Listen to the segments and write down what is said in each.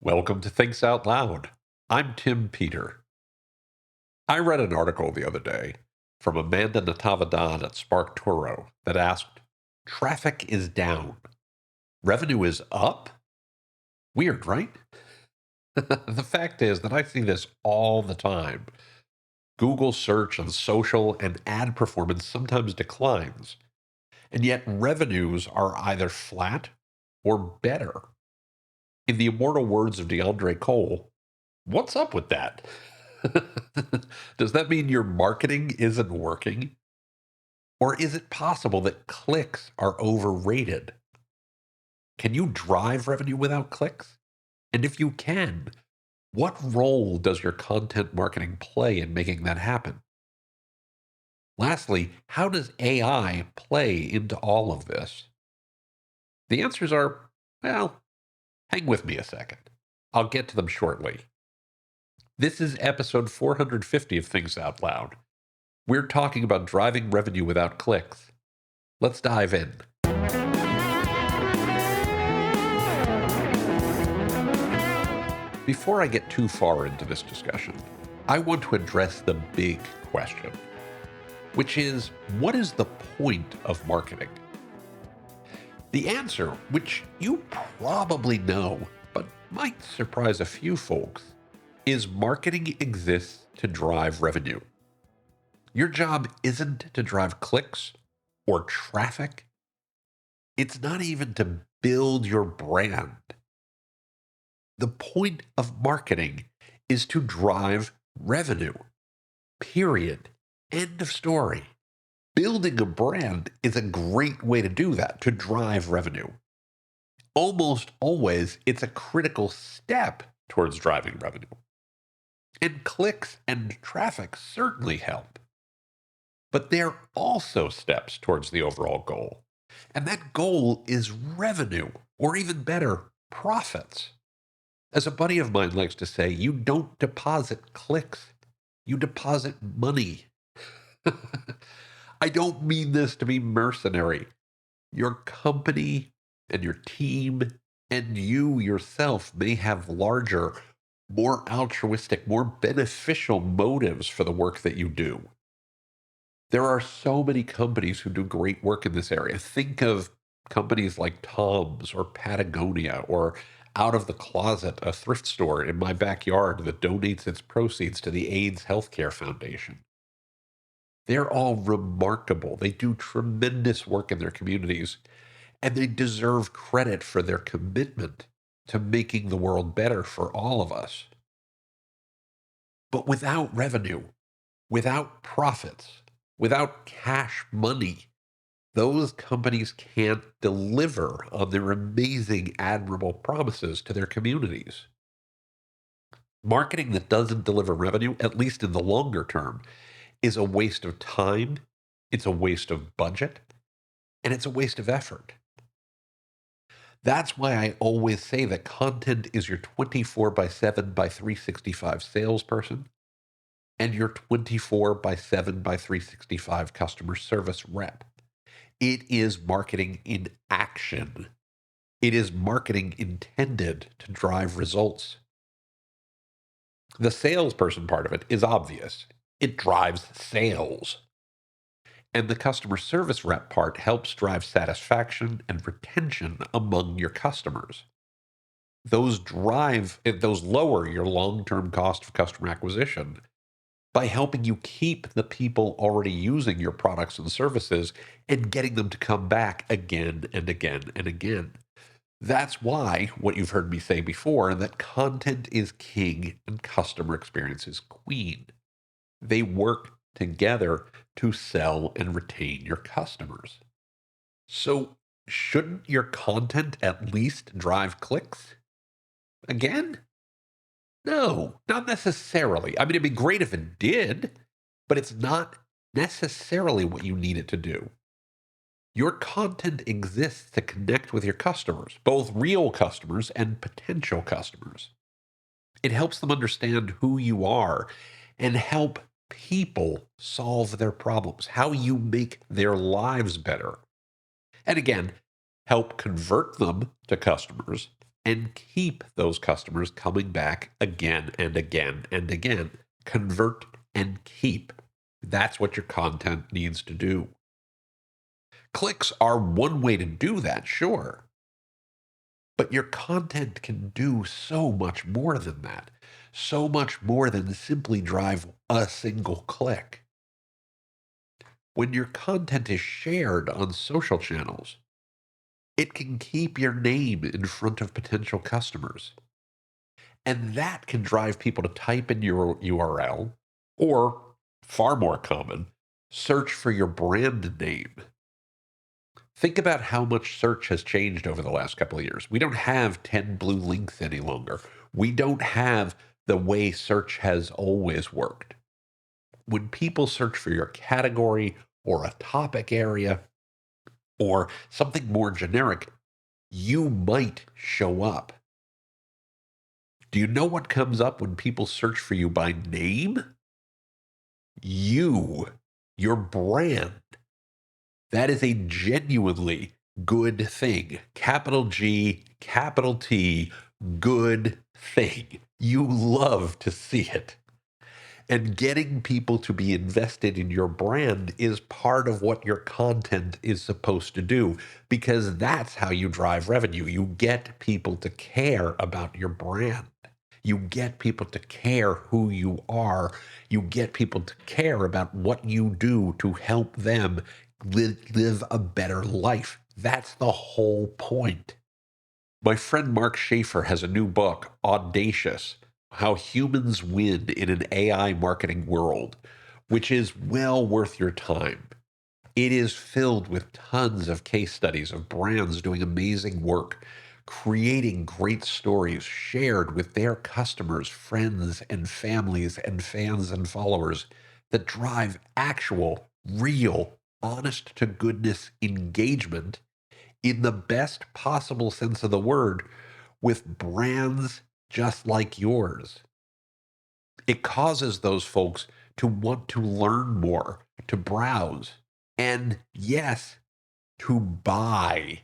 Welcome to Thinks Out Loud. I'm Tim Peter. I read an article the other day from Amanda Natavadan at Spark Toro that asked, "Traffic is down. Revenue is up?" Weird, right? The fact is that I see this all the time. Google search and social and ad performance sometimes declines, and yet revenues are either flat or better. In the immortal words of DeAndre Cole, what's up with that? Does that mean your marketing isn't working? Or is it possible that clicks are overrated? Can you drive revenue without clicks? And if you can, what role does your content marketing play in making that happen? Lastly, how does AI play into all of this? The answers are, well, hang with me a second. I'll get to them shortly. This is episode 450 of Things Out Loud. We're talking about driving revenue without clicks. Let's dive in. Before I get too far into this discussion, I want to address the big question, which is, what is the point of marketing? The answer, which you probably know, but might surprise a few folks, is marketing exists to drive revenue. Your job isn't to drive clicks or traffic. It's not even to build your brand. The point of marketing is to drive revenue. Period. End of story. Building a brand is a great way to do that, to drive revenue. Almost always, it's a critical step towards driving revenue. And clicks and traffic certainly help. But they're also steps towards the overall goal. And that goal is revenue, or even better, profits. As a buddy of mine likes to say, you don't deposit clicks, you deposit money. I don't mean this to be mercenary. Your company and your team and you yourself may have larger, more altruistic, more beneficial motives for the work that you do. There are so many companies who do great work in this area. Think of companies like Tom's or Patagonia or Out of the Closet, a thrift store in my backyard that donates its proceeds to the AIDS Healthcare Foundation. They're all remarkable. They do tremendous work in their communities, and they deserve credit for their commitment to making the world better for all of us. But without revenue, without profits, without cash money, those companies can't deliver on their amazing, admirable promises to their communities. Marketing that doesn't deliver revenue, at least in the longer term, is a waste of time, it's a waste of budget, and it's a waste of effort. That's why I always say that content is your 24 by 7 by 365 salesperson and your 24 by 7 by 365 customer service rep. It is marketing in action. It is marketing intended to drive results. The salesperson part of it is obvious. It drives sales. And the customer service rep part helps drive satisfaction and retention among your customers. Those lower your long-term cost of customer acquisition by helping you keep the people already using your products and services and getting them to come back again and again and again. That's why, what you've heard me say before, that content is king and customer experience is queen. They work together to sell and retain your customers. So, shouldn't your content at least drive clicks? Again? No, not necessarily. I mean, it'd be great if it did, but it's not necessarily what you need it to do. Your content exists to connect with your customers, both real customers and potential customers. It helps them understand who you are and help people solve their problems, how you make their lives better. And again, help convert them to customers and keep those customers coming back again and again and again. Convert and keep. That's what your content needs to do. Clicks are one way to do that, sure. But your content can do so much more than that. So much more than simply drive a single click. When your content is shared on social channels, it can keep your name in front of potential customers. And that can drive people to type in your URL or, far more common, search for your brand name. Think about how much search has changed over the last couple of years. We don't have 10 blue links any longer. We don't have the way search has always worked. When people search for your category or a topic area or something more generic, you might show up. Do you know what comes up when people search for you by name? You, your brand. That is a genuinely good thing. Capital G, capital T, good thing. You love to see it. And getting people to be invested in your brand is part of what your content is supposed to do, because that's how you drive revenue. You get people to care about your brand. You get people to care who you are. You get people to care about what you do to help them live a better life. That's the whole point. My friend Mark Schaefer has a new book, Audacious: How Humans Win in an AI Marketing World, which is well worth your time. It is filled with tons of case studies of brands doing amazing work, creating great stories shared with their customers, friends, and families, and fans and followers that drive actual, real, honest to goodness engagement in the best possible sense of the word with brands just like yours. It causes those folks to want to learn more, to browse, and yes, to buy,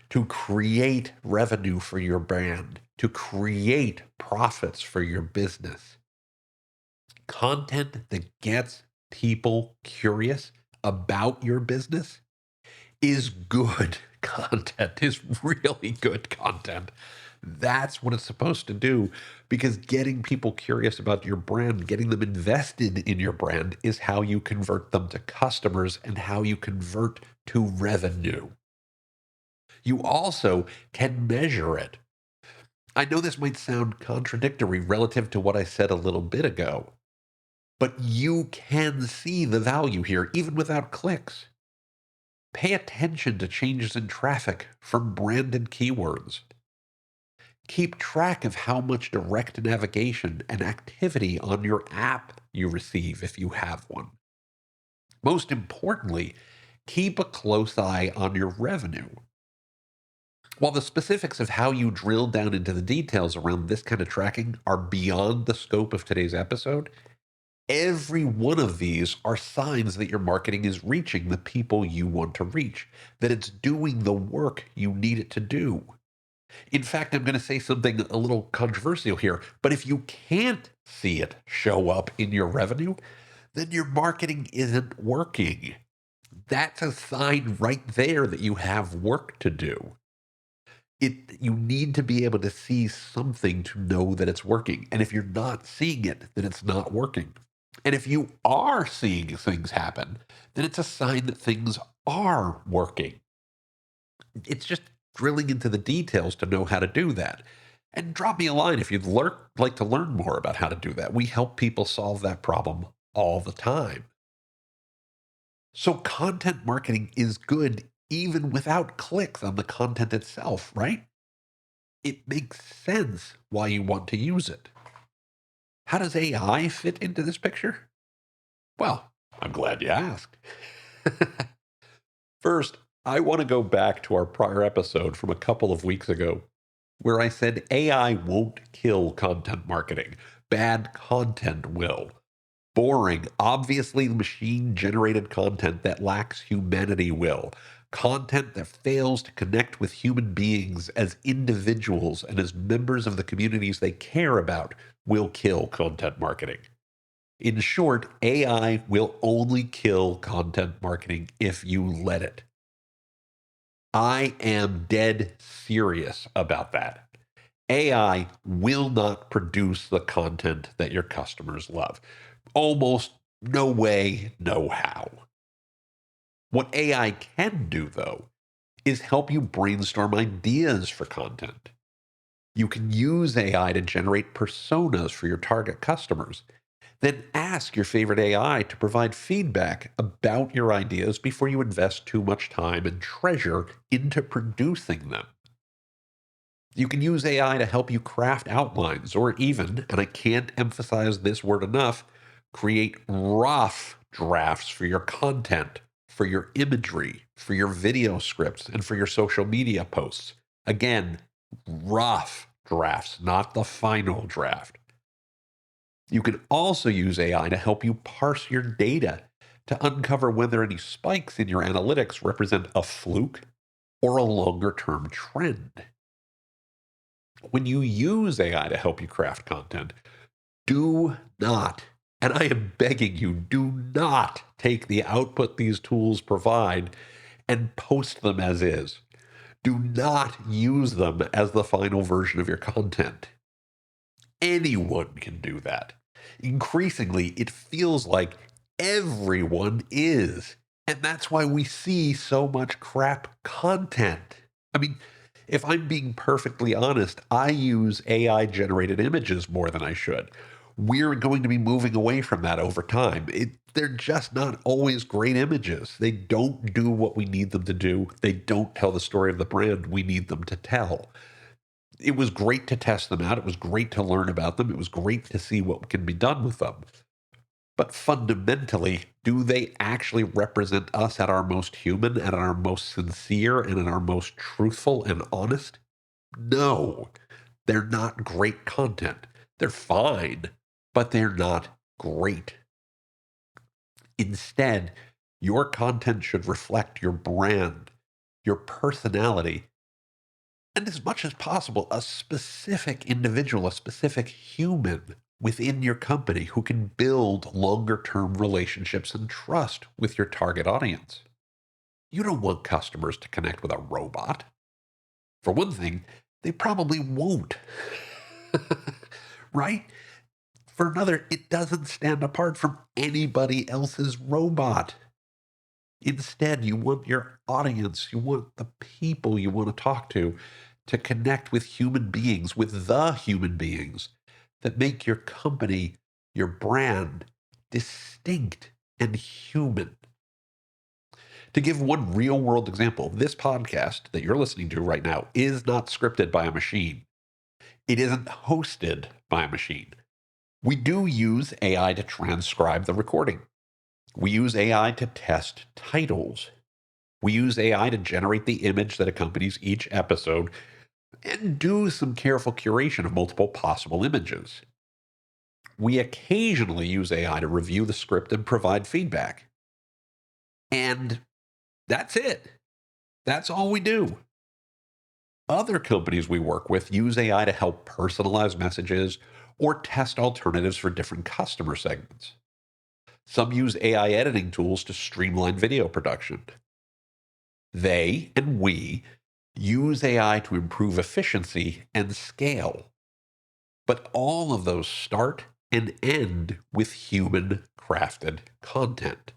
to create revenue for your brand, to create profits for your business. Content that gets people curious about your business is good content, is really good content. That's what it's supposed to do, because getting people curious about your brand, getting them invested in your brand, is how you convert them to customers and how you convert to revenue. You also can measure it. I know this might sound contradictory relative to what I said a little bit ago, but you can see the value here even without clicks. Pay attention to changes in traffic from branded keywords. Keep track of how much direct navigation and activity on your app you receive if you have one. Most importantly, keep a close eye on your revenue. While the specifics of how you drill down into the details around this kind of tracking are beyond the scope of today's episode, every one of these are signs that your marketing is reaching the people you want to reach, that it's doing the work you need it to do. In fact, I'm going to say something a little controversial here, but if you can't see it show up in your revenue, then your marketing isn't working. That's a sign right there that you have work to do. You need to be able to see something to know that it's working. And if you're not seeing it, then it's not working. And if you are seeing things happen, then it's a sign that things are working. It's just drilling into the details to know how to do that. And drop me a line if you'd like to learn more about how to do that. We help people solve that problem all the time. So content marketing is good even without clicks on the content itself, right? It makes sense why you want to use it. How does AI fit into this picture? Well, I'm glad you asked. First, I want to go back to our prior episode from a couple of weeks ago, where I said AI won't kill content marketing. Bad content will. Boring, obviously machine-generated content that lacks humanity will. Content that fails to connect with human beings as individuals and as members of the communities they care about will kill content marketing. In short, AI will only kill content marketing if you let it. I am dead serious about that. AI will not produce the content that your customers love. Almost no way, no how. What AI can do, though, is help you brainstorm ideas for content. You can use AI to generate personas for your target customers. Then ask your favorite AI to provide feedback about your ideas before you invest too much time and treasure into producing them. You can use AI to help you craft outlines or even, and I can't emphasize this word enough, create rough drafts for your content, for your imagery, for your video scripts, and for your social media posts. Again, rough drafts, not the final draft. You can also use AI to help you parse your data to uncover whether any spikes in your analytics represent a fluke or a longer term trend. When you use AI to help you craft content, do not, and I am begging you, do not take the output these tools provide and post them as is. Do not use them as the final version of your content. Anyone can do that. Increasingly, it feels like everyone is. And that's why we see so much crap content. I mean, if I'm being perfectly honest, I use AI generated images more than I should. We're going to be moving away from that over time. They're just not always great images. They don't do what we need them to do. They don't tell the story of the brand we need them to tell. It was great to test them out. It was great to learn about them. It was great to see what can be done with them. But fundamentally, do they actually represent us at our most human, at our most sincere, and at our most truthful and honest? No, they're not great content. They're fine, but they're not great. Instead, your content should reflect your brand, your personality, and as much as possible, a specific individual, a specific human within your company who can build longer term relationships and trust with your target audience. You don't want customers to connect with a robot. For one thing, they probably won't. Right? For another, it doesn't stand apart from anybody else's robot. Instead, you want your audience, you want the people you want to talk to connect with human beings, with the human beings that make your company, your brand, distinct and human. To give one real world example, this podcast that you're listening to right now is not scripted by a machine. It isn't hosted by a machine. We do use AI to transcribe the recording. We use AI to test titles. We use AI to generate the image that accompanies each episode and do some careful curation of multiple possible images. We occasionally use AI to review the script and provide feedback. And that's it. That's all we do. Other companies we work with use AI to help personalize messages or test alternatives for different customer segments. Some use AI editing tools to streamline video production. They and we use AI to improve efficiency and scale. But all of those start and end with human crafted content.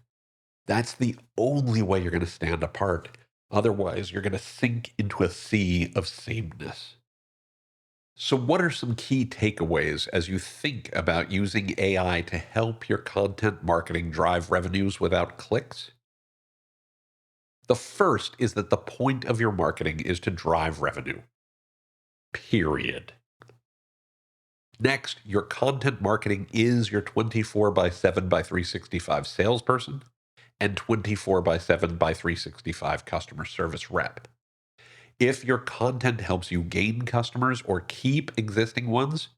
That's the only way you're going to stand apart. Otherwise, you're going to sink into a sea of sameness. So, what are some key takeaways as you think about using AI to help your content marketing drive revenues without clicks? The first is that the point of your marketing is to drive revenue. Period. Next, your content marketing is your 24 by 7 by 365 salesperson and 24 by 7 by 365 customer service rep. If your content helps you gain customers or keep existing ones,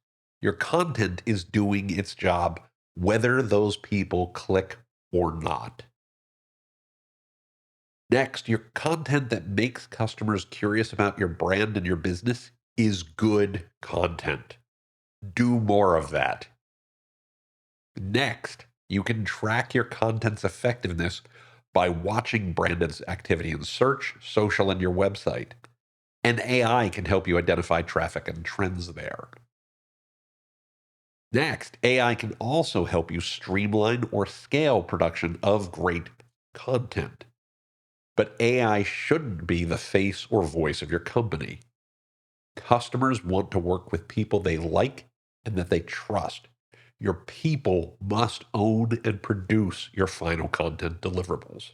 your content is doing its job, whether those people click or not. Next, your content that makes customers curious about your brand and your business is good content. Do more of that. Next, you can track your content's effectiveness by watching branded activity in search, social, and your website. And AI can help you identify traffic and trends there. Next, AI can also help you streamline or scale production of great content. But AI shouldn't be the face or voice of your company. Customers want to work with people they like and that they trust. Your people must own and produce your final content deliverables.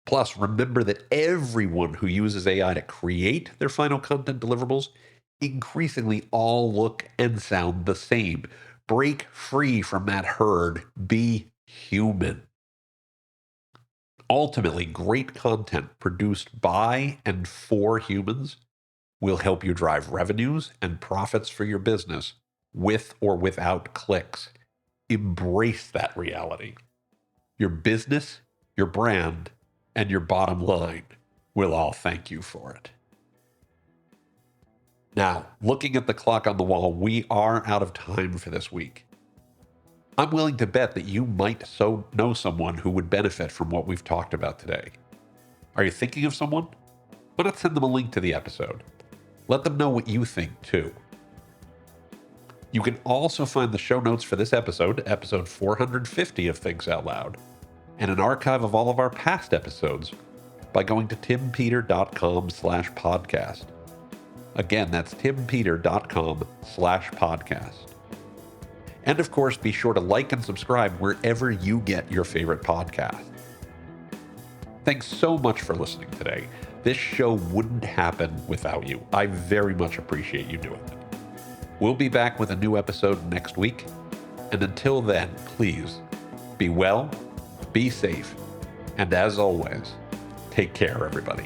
Plus, remember that everyone who uses AI to create their final content deliverables increasingly all look and sound the same. Break free from that herd. Be human. Ultimately, great content produced by and for humans will help you drive revenues and profits for your business with or without clicks. Embrace that reality. Your business, your brand, and your bottom line will all thank you for it. Now, looking at the clock on the wall, we are out of time for this week. I'm willing to bet that you might know someone who would benefit from what we've talked about today. Are you thinking of someone? Why not send them a link to the episode? Let them know what you think too. You can also find the show notes for this episode 450 of Thinks Out Loud, and an archive of all of our past episodes by going to timpeter.com/podcast. Again, that's timpeter.com/podcast. And of course, be sure to like and subscribe wherever you get your favorite podcast. Thanks so much for listening today. This show wouldn't happen without you. I very much appreciate you doing it. We'll be back with a new episode next week. And until then, please be well, be safe, and as always, take care, everybody.